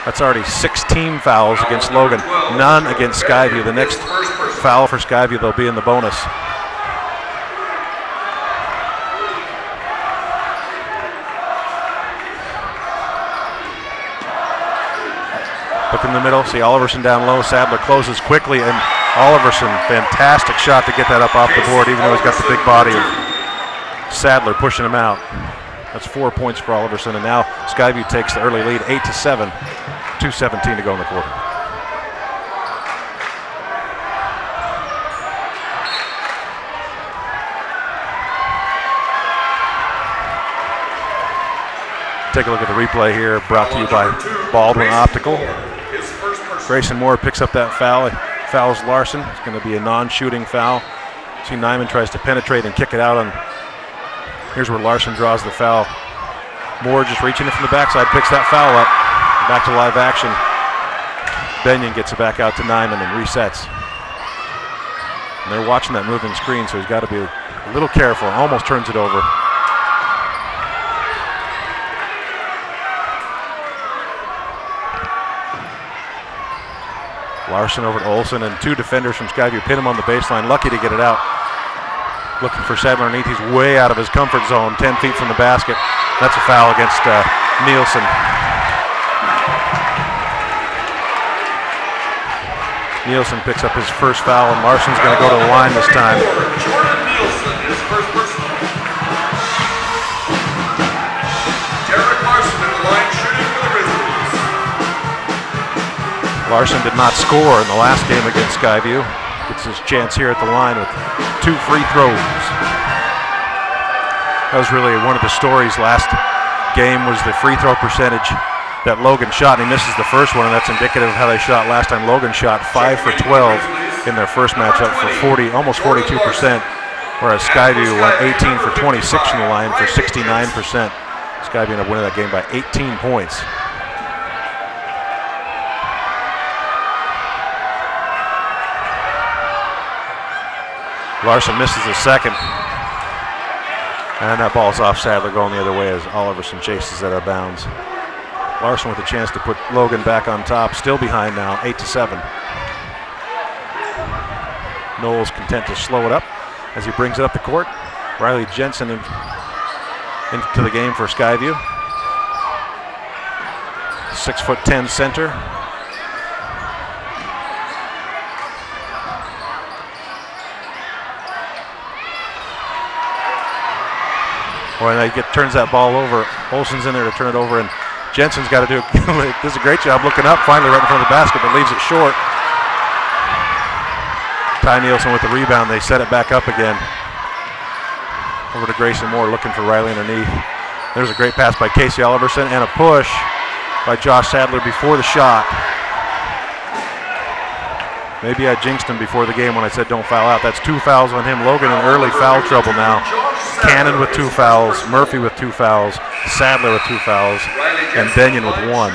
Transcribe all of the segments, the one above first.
That's already 16 fouls against Logan, none against Skyview. The next foul for Skyview, they'll be in the bonus. Look in the middle, see Oliverson down low. Sadler closes quickly, and Oliverson, fantastic shot to get that up off the board, even though he's got the big body of Sadler pushing him out. That's 4 points for Oliverson, and now Skyview takes the early lead, 8-7, 2:17 to go in the quarter. Take a look at the replay here, brought to you by Baldwin Optical. Grayson Moore picks up that foul. He fouls Larson. It's going to be a non-shooting foul. See Nyman tries to penetrate and kick it out on. Here's where Larson draws the foul. Moore just reaching it from the backside, picks that foul up. Back to live action. Benyon gets it back out to Nyman and resets. And they're watching that moving screen, so he's got to be a little careful. Almost turns it over. Larson over to Olsen, and two defenders from Skyview pin him on the baseline. Lucky to get it out. Looking for Sadler underneath. He's way out of his comfort zone, 10 feet from the basket. That's a foul against Nielsen. Nielsen picks up his first foul, and Larson's going to go to the line this time. Larson did not score in the last game against Skyview. Gets his chance here at the line with 2 free throws. That was really one of the stories last game, was the free throw percentage that Logan shot, and he misses the first one, and that's indicative of how they shot last time. Logan shot 5 for 12 in their first matchup for almost 42%, whereas Skyview went 18 for 26 from the line for 69%. Skyview ended up winning that game by 18 points. Larson misses the second. And that ball's off Sadler, going the other way as Oliverson chases it out of bounds. Larson with a chance to put Logan back on top, still behind now, 8-7. Knowles content to slow it up as he brings it up the court. Riley Jensen into the game for Skyview. 6'10" center. When he turns that ball over, Olsen's in there to turn it over, and Jensen's got to does a great job looking up, finally right in front of the basket, but leaves it short. Ty Nielsen with the rebound. They set it back up again. Over to Grayson Moore, looking for Riley underneath. There's a great pass by Casey Oliverson, and a push by Josh Sadler before the shot. Maybe I jinxed him before the game when I said don't foul out. That's 2 fouls on him. Logan in early foul trouble now. Cannon with 2 fouls, Murphy with 2 fouls, Sadler with 2 fouls, and Benyon with 1.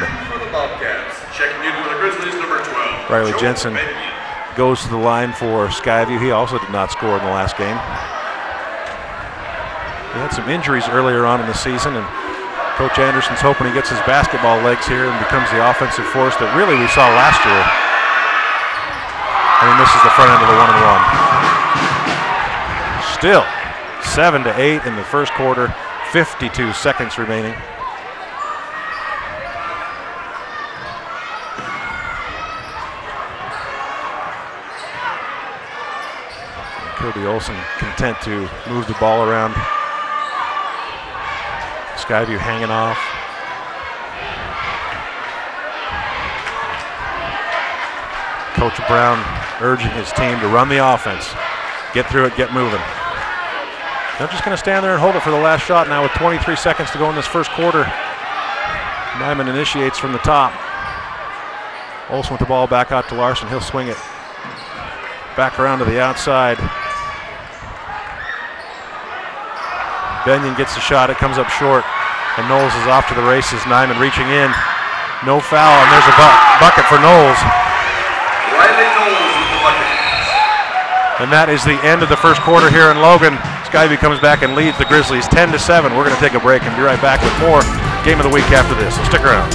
Riley Jensen goes to the line for Skyview. He also did not score in the last game. He had some injuries earlier on in the season, and Coach Anderson's hoping he gets his basketball legs here and becomes the offensive force that really we saw last year. And he misses the front end of the 1-and-1. Still 7-8 in the first quarter, 52 seconds remaining. Kirby Olsen content to move the ball around. Skyview hanging off. Coach Brown urging his team to run the offense. Get through it, get moving. They're just going to stand there and hold it for the last shot now with 23 seconds to go in this first quarter. Nyman initiates from the top. Olsen with the ball back out to Larson. He'll swing it back around to the outside. Benyon gets the shot. It comes up short. And Knowles is off to the races. Nyman reaching in. No foul, and there's a bucket for Knowles. And that is the end of the first quarter here in Logan. Skyview comes back and leads the Grizzlies 10-7. We're going to take a break and be right back with more Game of the Week after this, so stick around.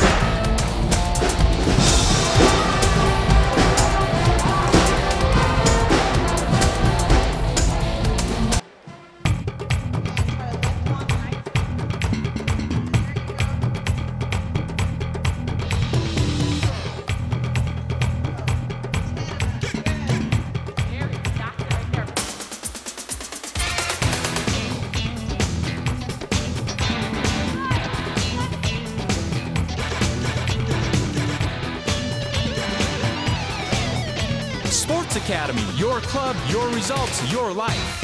Sports Academy, your club, your results, your life.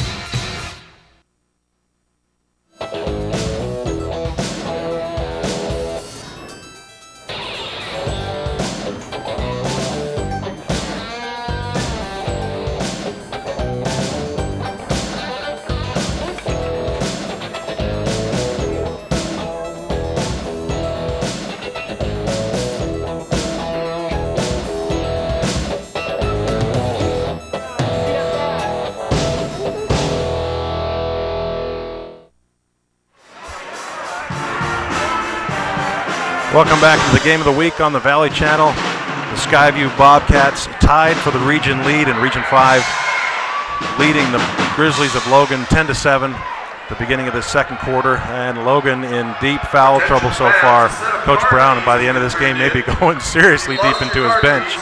Welcome back to the game of the week on the Valley Channel. The Skyview Bobcats tied for the region lead in Region 5, leading the Grizzlies of Logan 10-7 at the beginning of the second quarter. And Logan in deep foul trouble so far. Coach Brown, by the end of this game, may be going seriously deep into his bench.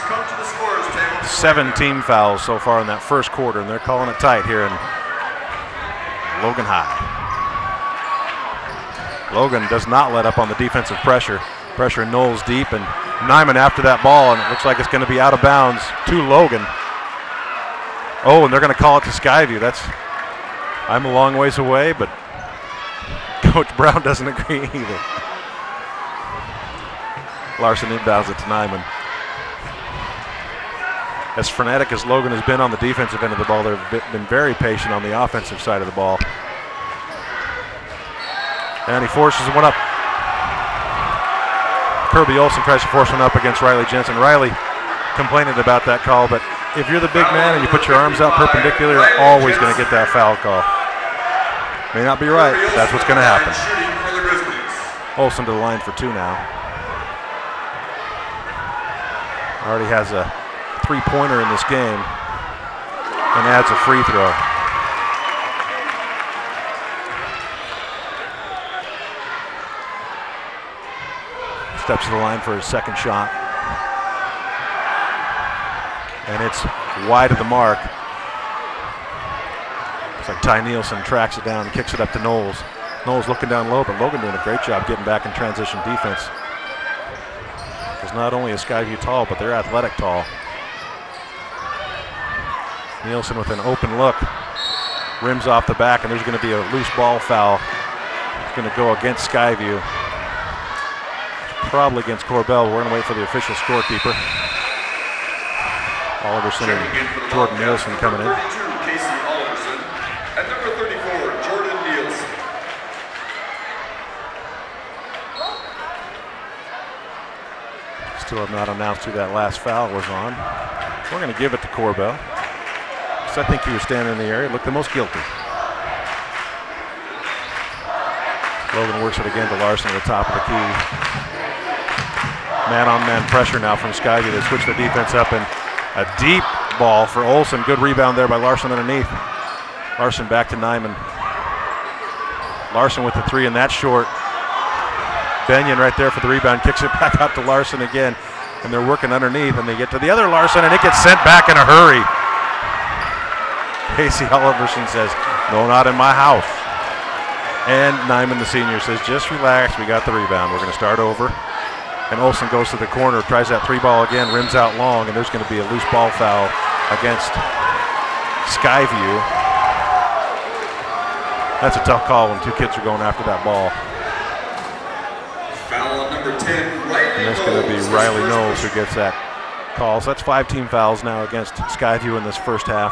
7 team fouls so far in that first quarter, and they're calling it tight here in Logan High. Logan does not let up on the defensive pressure. Pressure Knowles deep, and Nyman after that ball, and it looks like it's going to be out of bounds to Logan. Oh, and they're going to call it to Skyview. I'm a long ways away, but Coach Brown doesn't agree either. Larson inbounds it to Nyman. As frenetic as Logan has been on the defensive end of the ball, they've been very patient on the offensive side of the ball. And he forces one up. Kirby Olsen tries to force one up against Riley Jensen. Riley complaining about that call, but if you're the big man and you put your arms out perpendicular, you're always going to get that foul call. May not be right, but that's what's going to happen. Olsen to the line for 2 now. Already has a 3-pointer in this game and adds a free throw. Steps to the line for his second shot. And it's wide of the mark. Looks like Ty Nielsen tracks it down and kicks it up to Knowles. Knowles looking down low, but Logan doing a great job getting back in transition defense. Because not only is Skyview tall, but they're athletic tall. Nielsen with an open look. Rims off the back, and there's going to be a loose ball foul. It's going to go against Skyview. Probably against Corbell. We're going to wait for the official scorekeeper. Oliverson and Jordan Nielsen coming in. Number 32, Casey Oliverson, and number 34, Jordan Nielsen. Still have not announced who that last foul was on. We're going to give it to Corbell, because I think he was standing in the area, looked the most guilty. Logan works it again to Larson at the top of the key. Man-on-man pressure now from Skyview. They switch the defense up, and a deep ball for Olsen. Good rebound there by Larson underneath. Larson back to Nyman. Larson with the 3, and that's short. Benyon right there for the rebound, kicks it back out to Larson again, and they're working underneath, and they get to the other Larson, and it gets sent back in a hurry. Casey Oliverson says, "No, not in my house." And Nyman, the senior, says, "Just relax, we got the rebound. We're going to start over." And Olsen goes to the corner, tries that 3-ball again, rims out long, and there's going to be a loose ball foul against Skyview. That's a tough call when 2 kids are going after that ball. Foul on number 10, Riley And that's going to be Riley Knowles who gets that call. So that's 5 team fouls now against Skyview in this first half.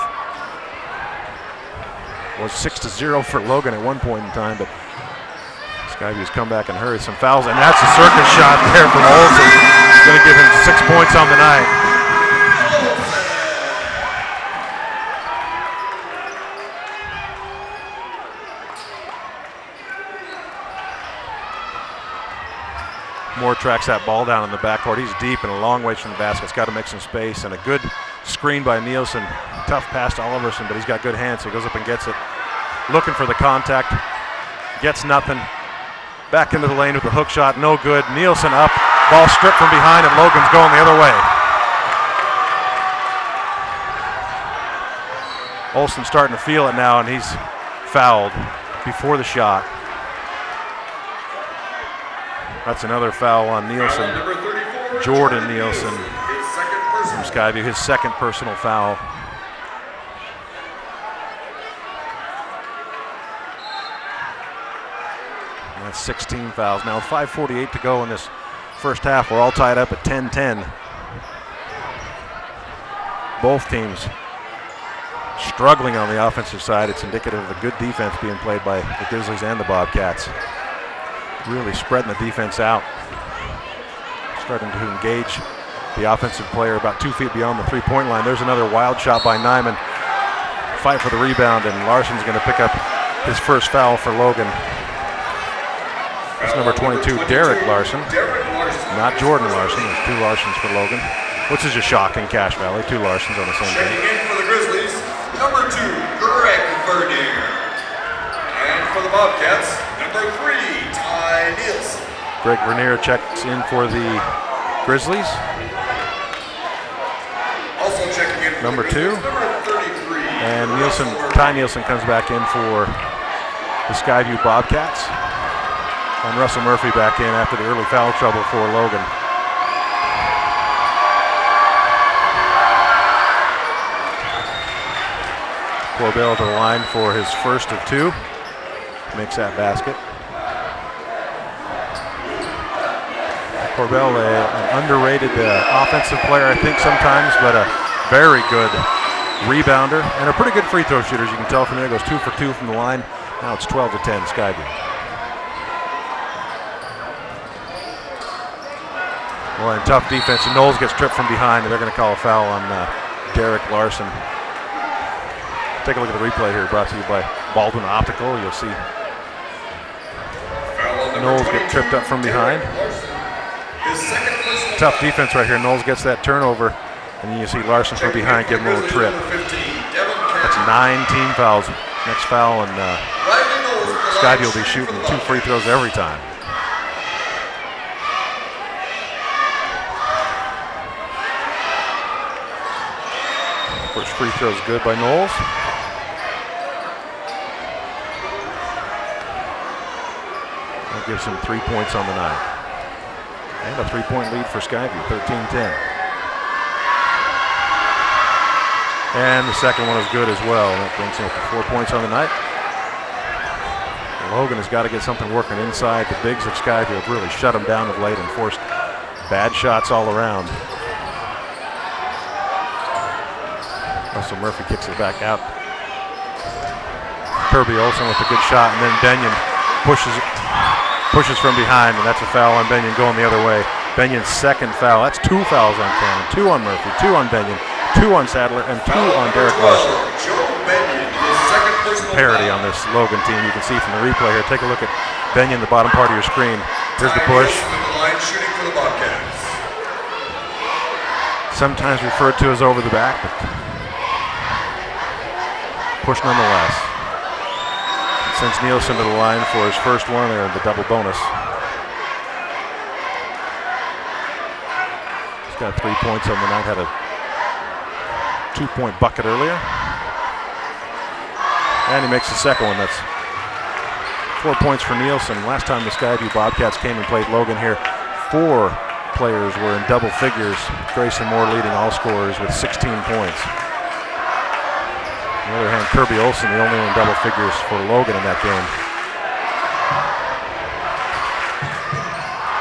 It was 6-0 for Logan at one point in time, but Skyview's come back and hurried some fouls, and that's a circus shot there from Olsen. Going to give him 6 points on the night. Moore tracks that ball down in the backcourt. He's deep and a long ways from the basket. He's got to make some space, and a good screen by Nielsen. Tough pass to Oliverson, but he's got good hands, so he goes up and gets it. Looking for the contact. Gets nothing. Back into the lane with the hook shot, no good. Nielsen up, ball stripped from behind, and Logan's going the other way. Olsen starting to feel it now, and he's fouled before the shot. That's another foul on Nielsen. Jordan Nielsen from Skyview, his second personal foul. That's 16 fouls. Now 5:48 to go in this first half. We're all tied up at 10-10. Both teams struggling on the offensive side. It's indicative of a good defense being played by the Grizzlies and the Bobcats. Really spreading the defense out. Starting to engage the offensive player about 2 feet beyond the three-point line. There's another wild shot by Nyman. Fight for the rebound, and Larson's going to pick up his first foul for Logan. That's number 22, Derek Larson. Not Jordan Larson. There's 2 Larsons for Logan, which is a shock in Cache Valley. 2 Larsons on the same team. Checking in for the Grizzlies, number 2, Greg Vernier. And for the Bobcats, number 3, Ty Nielsen. Greg Vernier checks in for the Grizzlies. Also checking in for Number the Grizzlies, 2. number 33. And Ty Nielsen comes back in for the Skyview Bobcats. And Russell Murphy back in after the early foul trouble for Logan. Corbell to the line for his first of 2. Makes that basket. Corbell, an underrated offensive player, I think, sometimes, but a very good rebounder and a pretty good free throw shooter. As you can tell from there, goes 2 for 2 from the line. Now it's 12-10 Skyview. Well, and tough defense, and Knowles gets tripped from behind, and they're going to call a foul on Derek Larson. Take a look at the replay here, brought to you by Baldwin Optical. You'll see Knowles get tripped up from behind. Tough defense right here. Knowles gets that turnover, and then you see Larson from behind give him a little trip. That's 9 team fouls. Next foul, and Skyview will be shooting 2 free throws every time. First free throw is good by Knowles. That gives him 3 points on the night. And a 3-point lead for Skyview, 13-10. And the second one is good as well. That brings him up to 4 points on the night. Logan has got to get something working inside. The bigs of Skyview have really shut him down of late and forced bad shots all around. Russell Murphy kicks it back out. Kirby Olsen with a good shot, and then Benyon pushes from behind, and that's a foul on Benyon going the other way. Benyon's second foul. That's 2 fouls on Cannon. 2 on Murphy, 2 on Benyon, 2 on Sadler, and 2 on Derek Larson. Parity on this Logan team. You can see from the replay here. Take a look at Benyon, the bottom part of your screen. Here's the push. Sometimes referred to as over the back, but push nonetheless. Sends Nielsen to the line for his first one there in the double bonus. He's got 3 points on the night, had a 2-point bucket earlier. And he makes the second one. That's 4 points for Nielsen. Last time the Skyview Bobcats came and played Logan here, 4 players were in double figures. Grayson Moore leading all scorers with 16 points. On the other hand, Kirby Olsen, the only one in double figures for Logan in that game.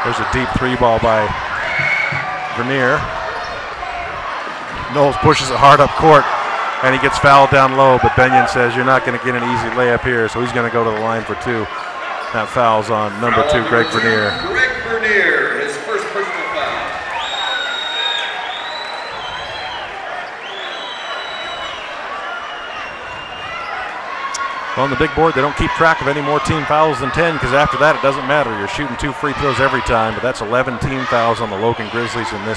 There's a deep 3 ball by Vernier. Knowles pushes it hard up court, and he gets fouled down low, but Benyon says you're not going to get an easy layup here, so he's going to go to the line for 2. That foul's on number 2, Greg Vernier. Greg Vernier, his first personal foul. On the big board, they don't keep track of any more team fouls than 10, because after that, it doesn't matter. You're shooting 2 free throws every time, but that's 11 team fouls on the Logan Grizzlies in this